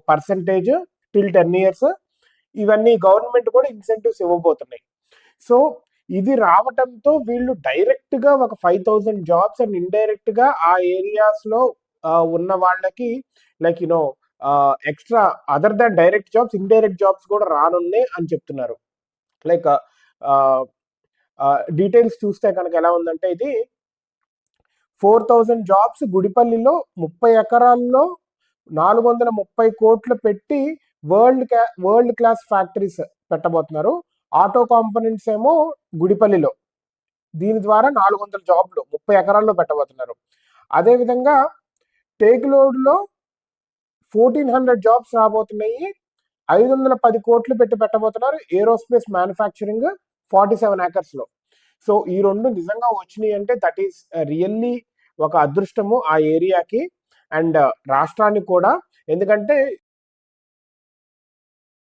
Percentage till 10 years, ఇవన్నీ government కూడా incentives ఇవ్వబోతున్నాయి. So ఇది రావటంతో వీళ్ళు డైరెక్ట్గా ఒక 5,000 జాబ్స్ అండ్ ఇండైరెక్ట్గా ఆ ఏరియాస్లో ఉన్న వాళ్ళకి like you know extra other than direct jobs, indirect jobs కూడా రానున్నాయి అని చెప్తున్నారు. లైక్ డీటెయిల్స్ చూస్తే కనుక ఎలా ఉందంటే ఇది 4,000 జాబ్స్ గుడిపల్లిలో 30 ఎకరాల్లో 430 కోట్లు పెట్టి వరల్డ్ క్లాస్ ఫ్యాక్టరీస్ పెట్టబోతున్నారు. ఆటో కాంపోనెంట్స్ ఏమో గుడిపల్లిలో, దీని ద్వారా 400 జాబ్లు 30 ఎకరాల్లో పెట్టబోతున్నారు. అదేవిధంగా టేకులోడ్లో 1,400 జాబ్స్ రాబోతున్నాయి. 510 కోట్లు పెట్టి పెట్టబోతున్నారు. Aerospace manufacturing 47 acres. సో ఈ రెండు నిజంగా వచ్చినాయి అంటే దట్ ఈస్ రియల్లీ ఒక అదృష్టము ఆ ఏరియాకి అండ్ రాష్ట్రానికి కూడా. ఎందుకంటే